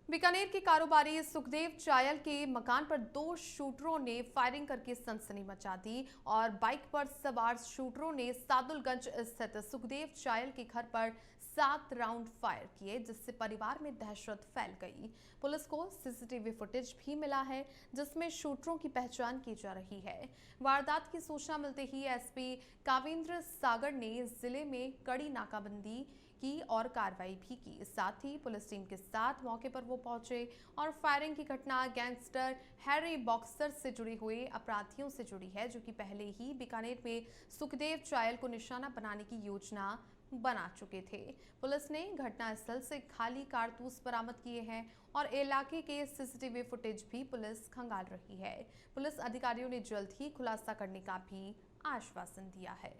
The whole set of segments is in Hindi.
बीकानेर के कारोबारी सुखदेव चायल के मकान पर दो शूटरों ने फायरिंग करके सनसनी मचा दी और बाइक पर सवार शूटरों ने सादुलगंज स्थित सुखदेव चायल के घर पर 7 राउंड फायर किए, जिससे परिवार में दहशत फैल गई। पुलिस को सीसीटीवी फुटेज भी मिला है, जिसमें शूटरों की पहचान की जा रही है। वारदात की सूचना मिलते ही एसपी कावेंद्र सागर ने जिले में कड़ी नाकाबंदी की और कार्रवाई भी की। साथ ही पुलिस टीम के साथ मौके पर वो पहुंचे और फायरिंग की घटना गैंगस्टर हैरी बॉक्सर से जुड़े हुए अपराधियों से जुड़ी है, जो कि पहले ही बीकानेर में सुखदेव चायल को निशाना बनाने की योजना बना चुके थे। पुलिस ने घटनास्थल से खाली कारतूस बरामद किए हैं और इलाके के सीसीटीवी फुटेज भी पुलिस खंगाल रही है। पुलिस अधिकारियों ने जल्द ही खुलासा करने का भी आश्वासन दिया है।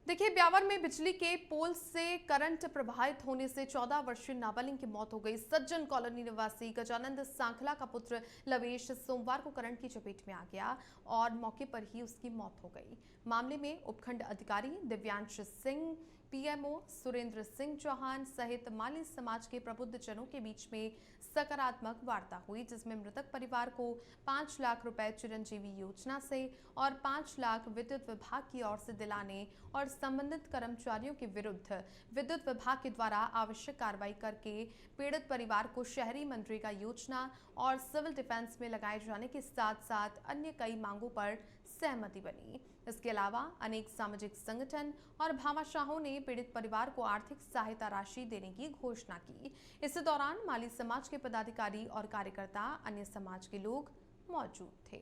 देखिए, ब्यावर में बिजली के पोल से करंट प्रवाहित होने से 14 वर्षीय नाबालिग की मौत हो गई। सज्जन कॉलोनी निवासी गजानंद सांखला का पुत्र लवेश सोमवार को करंट की चपेट में आ गया और मौके पर ही उसकी मौत हो गई। मामले में उपखंड अधिकारी दिव्यांश सिंह, पीएमओ सुरेंद्र सिंह चौहान सहित माली समाज के प्रबुद्ध जनों के बीच में सकारात्मक वार्ता हुई, जिसमें मृतक परिवार को 5 लाख रुपए चिरंजीवी योजना से और 5 लाख विद्युत विभाग की ओर से दिलाने और संबंधित कर्मचारियों के विरुद्ध विद्युत विभाग के द्वारा आवश्यक कार्रवाई करके पीड़ित परिवार को शहरी मनरेगा योजना और सिविल डिफेंस में लगाए जाने के साथ साथ अन्य कई मांगों पर सहमति बनी। इसके अलावा अनेक सामाजिक संगठन और भामाशाहों ने पीड़ित परिवार को आर्थिक सहायता राशि देने की घोषणा की। इस दौरान माली समाज के पदाधिकारी और कार्यकर्ता, अन्य समाज के लोग मौजूद थे।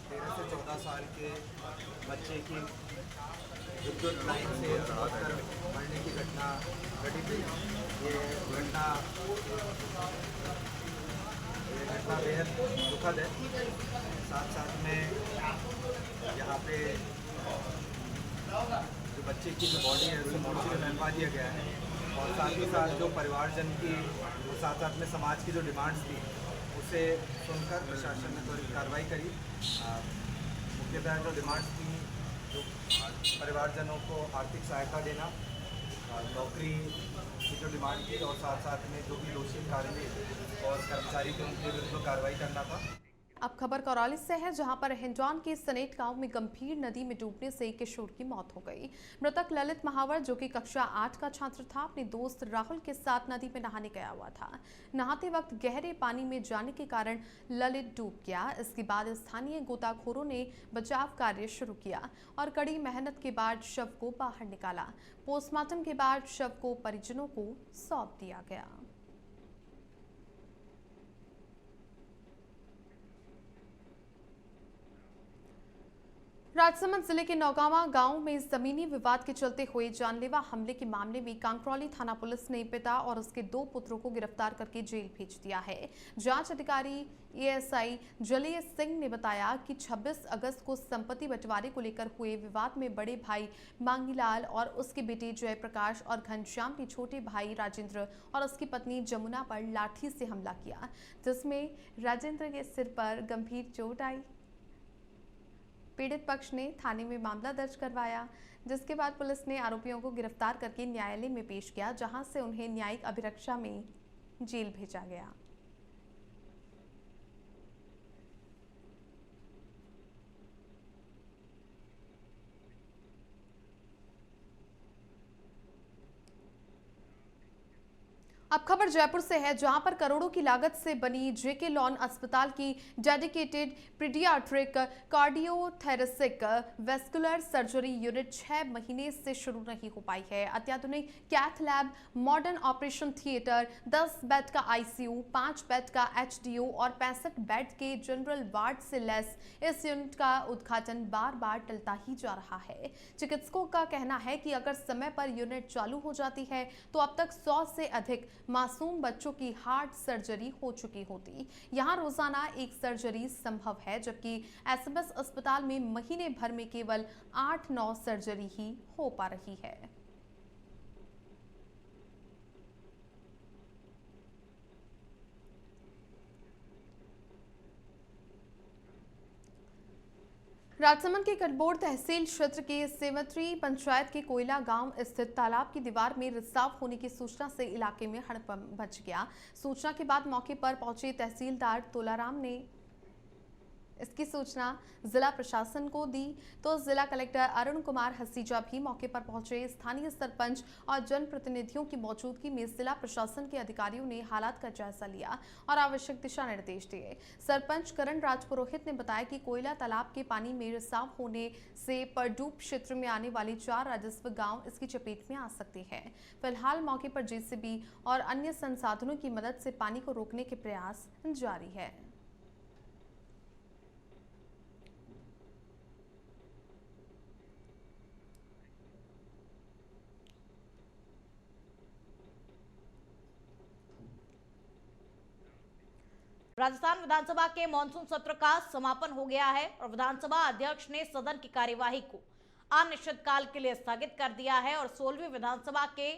13 से 14 साल के बच्चे की विद्युत लाइन से उड़कर मरने की घटना घटी थी। ये घटना बेहद दुखद है। साथ साथ में यहाँ पे जो बच्चे की जो बॉडी है उसे मोर्चरी में मंगवा दिया गया है और साथ ही साथ जो परिवारजन की और साथ साथ में समाज की जो डिमांड्स थी उसे सुनकर प्रशासन ने त्वरित कार्रवाई करी। मुख्यतः जो डिमांड्स थी, जो परिवारजनों को आर्थिक सहायता देना, नौकरी की जो डिमांड थी और साथ साथ में जो भी दोषी कार्य और कर्मचारी थे उनके विरुद्ध कार्रवाई करना था। अब खबर करौली से है, जहां पर हिंडौन के सनेट गांव में गंभीर नदी में डूबने से एक किशोर की मौत हो गई। मृतक ललित महावर, जो कि कक्षा 8 का छात्र था, अपने दोस्त राहुल के साथ नदी में नहाने गया हुआ था। नहाते वक्त गहरे पानी में जाने के कारण ललित डूब गया। इसके बाद स्थानीय गोताखोरों ने बचाव कार्य शुरू किया और कड़ी मेहनत के बाद शव को बाहर निकाला। पोस्टमार्टम के बाद शव को परिजनों को सौंप दिया गया। राजसमंद जिले के नौगावा गांव में जमीनी विवाद के चलते हुए जानलेवा हमले के मामले में कांकरौली थाना पुलिस ने पिता और उसके 2 पुत्रों को गिरफ्तार करके जेल भेज दिया है। जांच अधिकारी एएसआई जलीय सिंह ने बताया कि 26 अगस्त को संपत्ति बंटवारे को लेकर हुए विवाद में बड़े भाई मांगीलाल और उसके बेटे जयप्रकाश और घनश्याम के छोटे भाई राजेंद्र और उसकी पत्नी जमुना पर लाठी से हमला किया, जिसमें राजेंद्र के सिर पर गंभीर चोट आई। पीड़ित पक्ष ने थाने में मामला दर्ज करवाया, जिसके बाद पुलिस ने आरोपियों को गिरफ्तार करके न्यायालय में पेश किया, जहां से उन्हें न्यायिक अभिरक्षा में जेल भेजा गया। अब खबर जयपुर से है, जहां पर करोड़ों की लागत से बनी जेके लॉन अस्पताल की dedicated paediatric cardiothoracic vascular surgery unit 6 महीने से शुरू नहीं हो पाई है। अत्याधुनिक cath lab, modern operation theatre, 10 bed का आईसीयू, 5 बेड का एचडीयू और 65 बेड के जनरल वार्ड से लैस इस यूनिट का उद्घाटन बार बार टलता ही जा रहा है। चिकित्सकों का कहना है कि अगर समय पर यूनिट चालू हो जाती है तो अब तक 100 से अधिक मासूम बच्चों की हार्ट सर्जरी हो चुकी होती। यहां रोजाना एक सर्जरी संभव है, जबकि एसएमएस अस्पताल में महीने भर में केवल 8-9 सर्जरी ही हो पा रही है। राजसमंद के कटबोड़ तहसील क्षेत्र के सेवत्री पंचायत के कोयला गांव स्थित तालाब की दीवार में रिसाव होने की सूचना से इलाके में हड़कंप मच गया। सूचना के बाद मौके पर पहुंचे तहसीलदार तोलाराम ने इसकी सूचना जिला प्रशासन को दी तो जिला कलेक्टर अरुण कुमार हसीजा भी मौके पर पहुंचे। स्थानीय सरपंच और जनप्रतिनिधियों की मौजूदगी में जिला प्रशासन के अधिकारियों ने हालात का जायजा लिया और आवश्यक दिशा निर्देश दिए। सरपंच करण राज पुरोहित ने बताया कि कोयला तालाब के पानी में रिसाव होने से परडूब क्षेत्र में आने वाली 4 राजस्व गांव इसकी चपेट में आ सकते हैं। फिलहाल मौके पर जेसीबी और अन्य संसाधनों की मदद से पानी को रोकने के प्रयास जारी है। राजस्थान विधानसभा के मानसून सत्र का समापन हो गया है और विधानसभा अध्यक्ष ने सदन की कार्यवाही को अनिश्चितकाल के लिए स्थगित कर दिया है और 16वीं विधानसभा के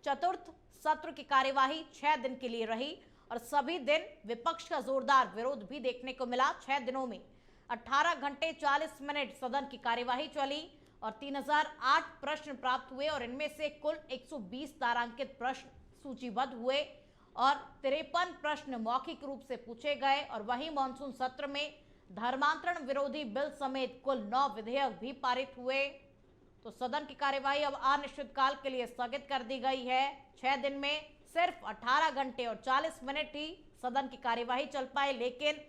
चतुर्थ सत्र की कार्यवाही 6 दिन के लिए रही और सभी दिन विपक्ष का जोरदार विरोध भी देखने को मिला। 6 दिनों में 18 घंटे 40 मिनट सदन की कार्यवाही चली और 3008 प्रश्न प्राप्त हुए और इनमें से कुल 120 तारांकित प्रश्न सूचीबद्ध हुए और 53 प्रश्न मौखिक रूप से पूछे गए और वहीं मानसून सत्र में धर्मांतरण विरोधी बिल समेत कुल 9 विधेयक भी पारित हुए। तो सदन की कार्यवाही अब अनिश्चितकाल के लिए स्थगित कर दी गई है। 6 दिन में सिर्फ 18 घंटे और 40 मिनट ही सदन की कार्यवाही चल पाए, लेकिन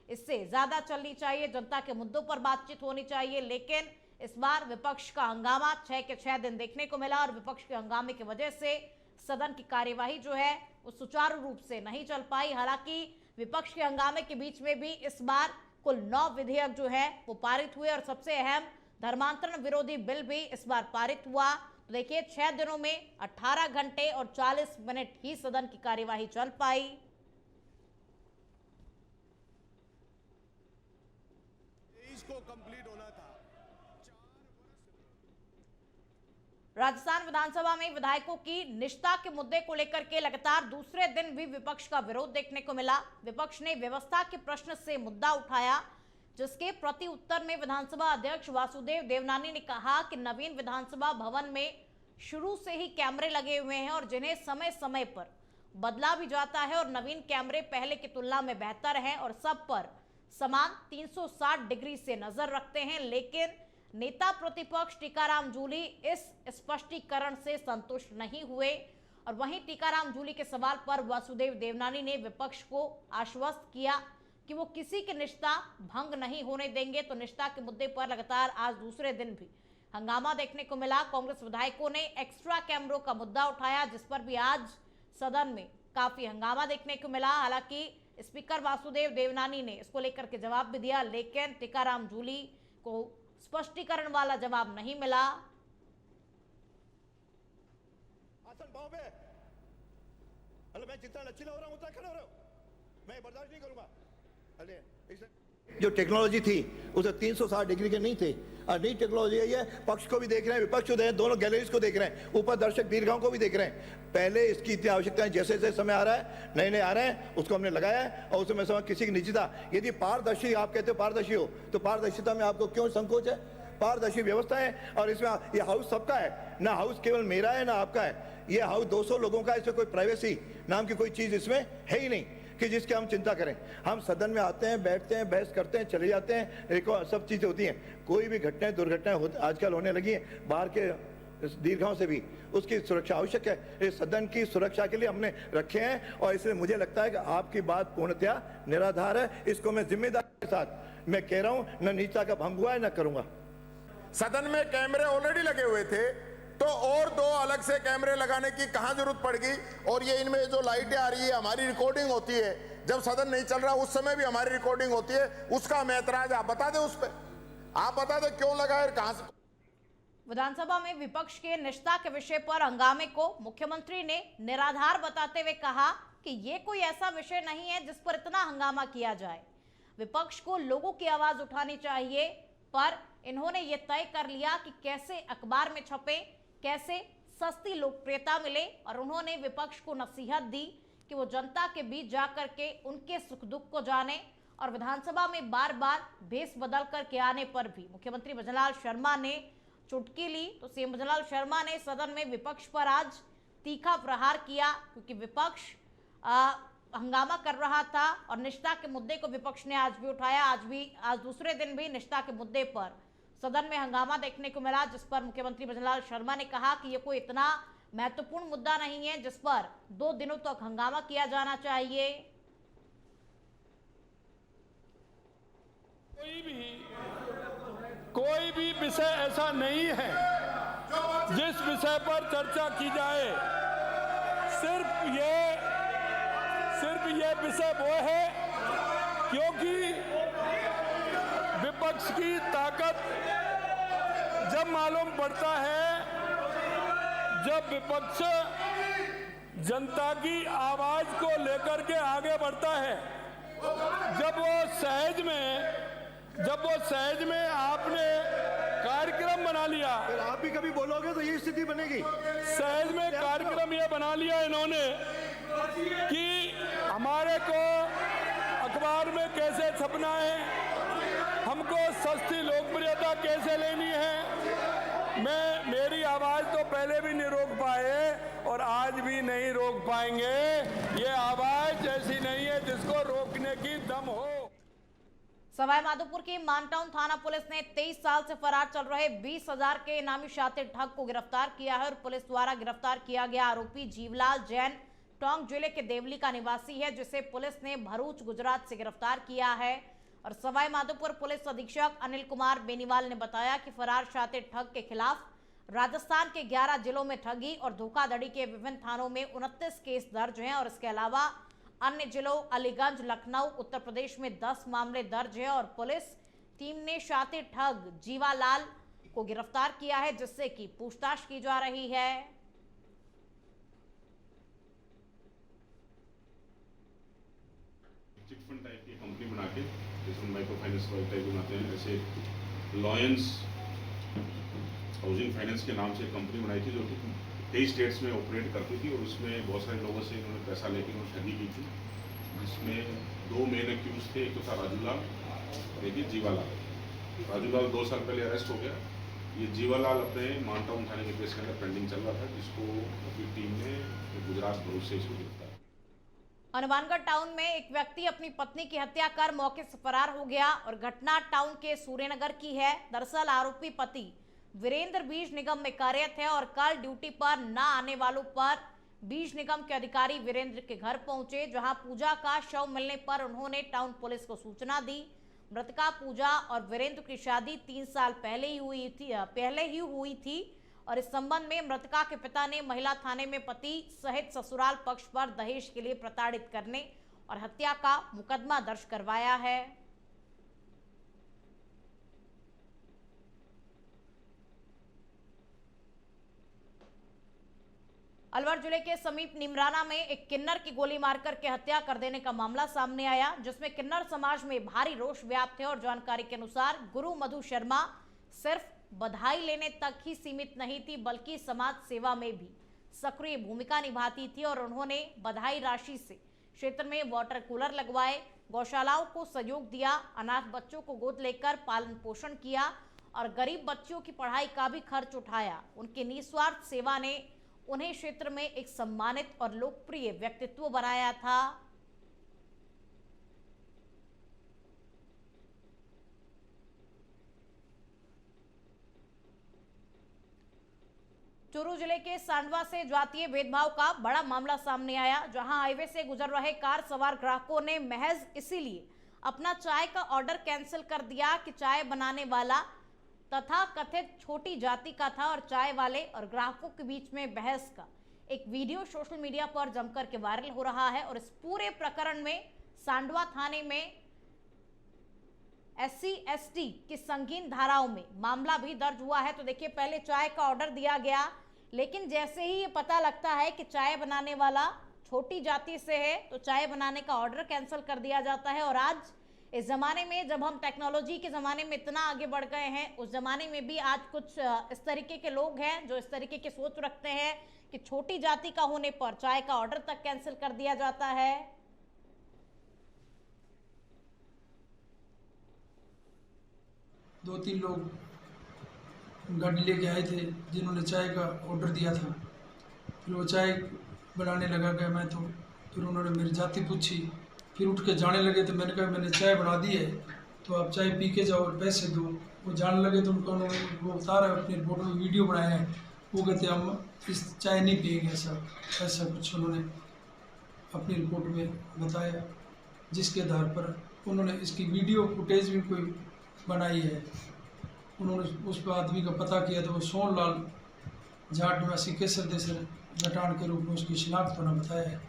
इससे ज्यादा चलनी चाहिए। जनता के मुद्दों पर बातचीत होनी चाहिए, लेकिन इस बार विपक्ष का हंगामा 6 के 6 दिन देखने को मिला और विपक्ष के हंगामे की वजह से सदन की कार्यवाही जो है वो सुचारू रूप से नहीं चल पाई। हालांकि विपक्ष के हंगामे के बीच में भी इस बार कुल 9 विधेयक जो है वो पारित हुए और सबसे अहम धर्मांतरण विरोधी बिल भी इस बार पारित हुआ। तो देखिए 6 दिनों में 18 घंटे और 40 मिनट ही सदन की कार्यवाही चल पाई। इसको कंप्लीट होना था। राजस्थान विधानसभा में विधायकों की निष्ठा के मुद्दे को लेकर के लगातार दूसरे दिन भी विपक्ष का विरोध देखने को मिला। विपक्ष ने व्यवस्था के प्रश्न से मुद्दा उठाया, जिसके प्रति उत्तर में विधानसभा अध्यक्ष वासुदेव देवनानी ने कहा कि नवीन विधानसभा भवन में शुरू से ही कैमरे लगे हुए हैं और जिन्हें समय समय पर बदला भी जाता है और नवीन कैमरे पहले की तुलना में बेहतर हैं और सब पर समान 360 डिग्री से नजर रखते हैं। लेकिन नेता प्रतिपक्ष टीकाराम जूली इस स्पष्टीकरण से संतुष्ट नहीं हुए और वहीं टीकाराम जूली के सवाल पर वासुदेव देवनानी ने विपक्ष को आश्वस्त किया कि वो किसी की निष्ठा भंग नहीं होने देंगे। तो निष्ठा के मुद्दे पर लगातार आज दूसरे दिन भी हंगामा देखने को मिला। कांग्रेस विधायकों ने एक्स्ट्रा कैमरों का मुद्दा उठाया, जिस पर भी आज सदन में काफी हंगामा देखने को मिला। हालांकि स्पीकर वासुदेव देवनानी ने इसको लेकर के जवाब भी दिया, लेकिन टीकाराम जूली को स्पष्टीकरण वाला जवाब नहीं मिला। आसन पाँव पे। अरे मैं जितना लचीला हो रहा हूं उतना खड़ा हो रहा हूं, मैं बर्दाश्त नहीं करूंगा। अरे जो टेक्नोलॉजी थी उसे 360 डिग्री के नहीं थे और नई टेक्नोलॉजी है। पक्ष को भी देख रहे हैं, विपक्ष को देख रहे हैं, दोनों गैलरीज को देख रहे हैं, ऊपर दर्शक दीर्घाओं को भी देख रहे हैं। पहले इसकी इतनी आवश्यकता है, जैसे जैसे समय आ रहा है नए नए आ रहे हैं उसको हमने लगाया है और उसमें समय किसी की निश्चिता। यदि पारदर्शी आप कहते हो पारदर्शी हो तो पारदर्शिता में आपको क्यों संकोच है? पारदर्शी व्यवस्था है और इसमें ये हाउस सबका है ना, हाउस केवल मेरा है ना आपका है। ये हाउस 200 लोगों का है, इसमें कोई प्राइवेसी नाम की कोई चीज इसमें है ही नहीं कि जिसकी हम चिंता करें। हम सदन में आते हैं, बैठते हैं, बहस करते हैं, चले जाते हैं, एक सब चीजें होती हैं। कोई भी घटनाएं दुर्घटनाएं आजकल होने लगी हैं बाहर के दीर्घाओं से भी, उसकी सुरक्षा आवश्यक है। इस सदन की सुरक्षा के लिए हमने रखे हैं और इसलिए मुझे लगता है कि आपकी बात पूर्णतया निराधार है। इसको मैं जिम्मेदारी के साथ मैं कह रहा हूं, न नीचा का भंग हुआ है न करूंगा। सदन में कैमरे ऑलरेडी लगे हुए थे तो और 2 अलग से कैमरे लगाने की कहां जरूरत पड़ गई? और ये इनमें जो लाइटें आ रही है, हमारी रिकॉर्डिंग होती है, जब सदन नहीं चल रहा उस समय भी हमारी रिकॉर्डिंग होती है, उसका हमें ऐतराज। आप बता दें, उस पर आप बता दें क्यों लगा है, कहां से। विधानसभा में विपक्ष के निष्ठा के विषय पर हंगामे को मुख्यमंत्री ने निराधार बताते हुए कहा कि ये कोई ऐसा विषय नहीं है जिस पर इतना हंगामा किया जाए। विपक्ष को लोगों की आवाज उठानी चाहिए, पर इन्होंने ये तय कर लिया कि कैसे अखबार में छपे, कैसे सस्ती लोकप्रियता मिले और उन्होंने विपक्ष को नसीहत दी कि वो जनता के बीच जाकर के उनके सुख दुख को जाने और विधानसभा में बार बार भेस बदल करके आने पर भी मुख्यमंत्री भजनलाल शर्मा ने चुटकी ली। तो सीएम भजनलाल शर्मा ने सदन में विपक्ष पर आज तीखा प्रहार किया, क्योंकि विपक्ष हंगामा कर रहा था और निष्ठा के मुद्दे को विपक्ष ने आज भी उठाया। आज दूसरे दिन भी निष्ठा के मुद्दे पर सदन में हंगामा देखने को मिला, जिस पर मुख्यमंत्री भजनलाल शर्मा ने कहा कि ये कोई इतना महत्वपूर्ण मुद्दा नहीं है जिस पर 2 दिनों तक हंगामा किया जाना चाहिए। कोई भी विषय ऐसा नहीं है जिस विषय पर चर्चा की जाए। सिर्फ ये विषय वो है क्योंकि विपक्ष की ताकत जब मालूम पड़ता है, जब विपक्ष जनता की आवाज को लेकर के आगे बढ़ता है, जब वो सहज में आपने कार्यक्रम बना लिया, फिर आप भी कभी बोलोगे तो ये स्थिति बनेगी। सहज में कार्यक्रम ये बना लिया इन्होंने कि हमारे को अखबार में कैसे छपना है, हमको सस्ती लोकप्रियता कैसे लेनी है। मेरी आवाज तो पहले भी नहीं रोक पाए और आज भी नहीं रोक पाएंगे। ये आवाज ऐसी नहीं है जिसको रोकने की दम हो। सवाई माधोपुर की मानटाउन थाना पुलिस ने 23 साल से फरार चल रहे 20,000 के इनामी शातिर ठग को गिरफ्तार किया है और पुलिस द्वारा गिरफ्तार किया गया आरोपी जीवलाल जैन टोंक जिले के देवली का निवासी है, जिसे पुलिस ने भरूच गुजरात से गिरफ्तार किया है। और सवाई माधोपुर पुलिस अधीक्षक अनिल कुमार बेनीवाल ने बताया कि फरार शातिर ठग के खिलाफ राजस्थान के 11 जिलों में ठगी और धोखाधड़ी के विभिन्न थानों में 29 केस दर्ज हैं और इसके अलावा अन्य जिलों अलीगंज, लखनऊ, उत्तर प्रदेश में 10 मामले दर्ज हैं। और पुलिस टीम ने शातिर ठग जीवालाल को गिरफ्तार किया है, जिससे कि पूछताछ की जा रही है। चिटफंड टाइप की कंपनी बना के जिसमें माइक्रो फाइनेंस टाइप बनाते हैं, ऐसे लॉयंस हाउसिंग फाइनेंस के नाम से एक कंपनी बनाई थी जो कि कई स्टेट्स में ऑपरेट करती थी और उसमें बहुत सारे लोगों से इन्होंने पैसा लेके उन्होंने ठगी की थी, जिसमें 2 मेन एक्यूज थे। एक तो था राजूलाल और एक ही जीवालाल। राजूलाल 2 साल पहले अरेस्ट हो गया। ये जीवालाल अपने मानटाउन थाने के केस के अंदर पेंडिंग चल रहा था, जिसको अपनी टीम ने गुजरात भरूच से इसको गिरफ्तार। हनुमानगढ़ टाउन में एक व्यक्ति अपनी पत्नी की हत्या कर मौके से फरार हो गया और घटना टाउन के सूर्यनगर की है। दरअसल आरोपी पति वीरेंद्र बीज निगम में कार्यरत है और कल ड्यूटी पर न आने वालों पर बीज निगम के अधिकारी वीरेंद्र के घर पहुंचे, जहां पूजा का शव मिलने पर उन्होंने टाउन पुलिस को सूचना दी। मृतका पूजा और वीरेंद्र की शादी 3 साल पहले ही हुई थी और इस संबंध में मृतका के पिता ने महिला थाने में पति सहित ससुराल पक्ष पर दहेज के लिए प्रताड़ित करने और हत्या का मुकदमा दर्ज करवाया है। अलवर जिले के समीप निमराना में एक किन्नर की गोली मारकर के हत्या कर देने का मामला सामने आया, जिसमें किन्नर समाज में भारी रोष व्याप्त है और जानकारी के अनुसार गुरु मधु शर्मा सिर्फ बधाई लेने तक ही सीमित नहीं थी, बल्कि समाज सेवा में भी सक्रिय भूमिका निभाती थी और उन्होंने बधाई राशि से क्षेत्र में वाटर कूलर लगवाए, गौशालाओं को सहयोग दिया, अनाथ बच्चों को गोद लेकर पालन पोषण किया और गरीब बच्चों की पढ़ाई का भी खर्च उठाया। उनकी निस्वार्थ सेवा ने उन्हें क्षेत्र में एक सम्मानित और लोकप्रिय व्यक्तित्व बनाया था। चूरू जिले के सांडवा से जातीय भेदभाव का बड़ा मामला सामने आया, जहां हाईवे से गुजर रहे कार सवार ग्राहकों ने महज इसीलिए अपना चाय का ऑर्डर कैंसिल कर दिया कि चाय बनाने वाला तथा कथित छोटी जाति का था और चाय वाले और ग्राहकों के बीच में बहस का एक वीडियो सोशल मीडिया पर जमकर के वायरल हो रहा है। और इस पूरे प्रकरण में सांडवा थाने में SC/ST की संगीन धाराओं में मामला भी दर्ज हुआ है। तो देखिए, पहले चाय का ऑर्डर दिया गया, लेकिन जैसे ही ये पता लगता है कि चाय बनाने वाला छोटी जाति से है तो चाय बनाने का ऑर्डर कैंसिल कर दिया जाता है। और आज इस जमाने में, जब हम टेक्नोलॉजी के ज़माने में इतना आगे बढ़ गए हैं, उस ज़माने में भी आज कुछ इस तरीके के लोग हैं जो इस तरीके की सोच रखते हैं कि छोटी जाति का होने पर चाय का ऑर्डर तक कैंसिल कर दिया जाता है। 2-3 लोग गाड़ी लेके आए थे जिन्होंने चाय का ऑर्डर दिया था। फिर वो चाय बनाने लगा गया मैं तो, फिर उन्होंने मेरी जाति पूछी, फिर उठ के जाने लगे तो मैंने कहा मैंने चाय बना दी है तो आप चाय पी के जाओ और पैसे दो। वो जाने लगे तो उन्होंने वो उतारा अपनी रिपोर्ट में वीडियो बनाया है, वो कहते हम इस चाय नहीं पिएंगे ऐसा कुछ उन्होंने अपनी रिपोर्ट में बताया, जिसके आधार पर उन्होंने इसकी वीडियो फुटेज भी कोई बनाई है। उन्होंने उस आदमी का पता किया तो वो सोनलाल जाट निवासी केसर देसर जटान के रूप में उसकी शिनाख्त होना बताया है,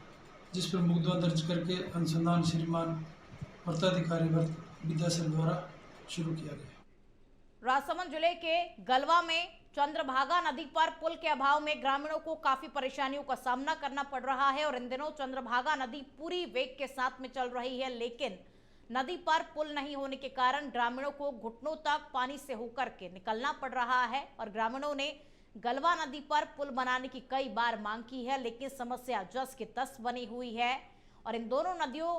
जिस पर मुकदमा दर्ज करके अनुसंधान श्रीमान वृत्ताधिकारी विद्यासर द्वारा शुरू किया गया। राजसमंद जिले के गलवा में चंद्रभागा नदी पर पुल के अभाव में ग्रामीणों को काफी परेशानियों का सामना करना पड़ रहा है और इन दिनों चंद्रभागा नदी पूरी वेग के साथ में चल रही है, लेकिन नदी पर पुल नहीं होने के कारण ग्रामीणों को घुटनों तक पानी से होकर के निकलना पड़ रहा है और ग्रामीणों ने गलवा नदी पर पुल बनाने की कई बार मांग की है, लेकिन समस्या जस की तस बनी हुई है और इन दोनों नदियों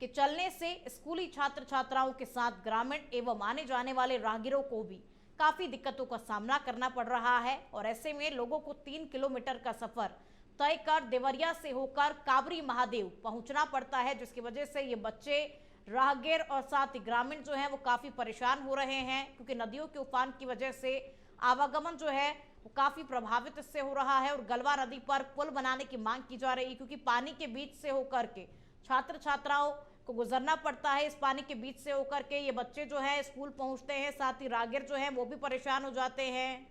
के चलने से स्कूली छात्र छात्राओं के साथ ग्रामीण एवं आने जाने वाले राहगीरों को भी काफी दिक्कतों का सामना करना पड़ रहा है और ऐसे में लोगों को 3 किलोमीटर का सफर तय कर देवरिया से होकर काबरी महादेव पहुंचना पड़ता है, जिसकी वजह से ये बच्चे, राहगीर और साथ ही ग्रामीण जो हैं वो काफी परेशान हो रहे हैं, क्योंकि नदियों के उफान की वजह से आवागमन जो है वो काफी प्रभावित इससे हो रहा है और गलवा नदी पर पुल बनाने की मांग की जा रही है, क्योंकि पानी के बीच से होकर के छात्र छात्राओं को गुजरना पड़ता है। इस पानी के बीच से होकर के ये बच्चे जो है स्कूल पहुंचते हैं, साथ ही राहगीर जो है वो भी परेशान हो जाते हैं।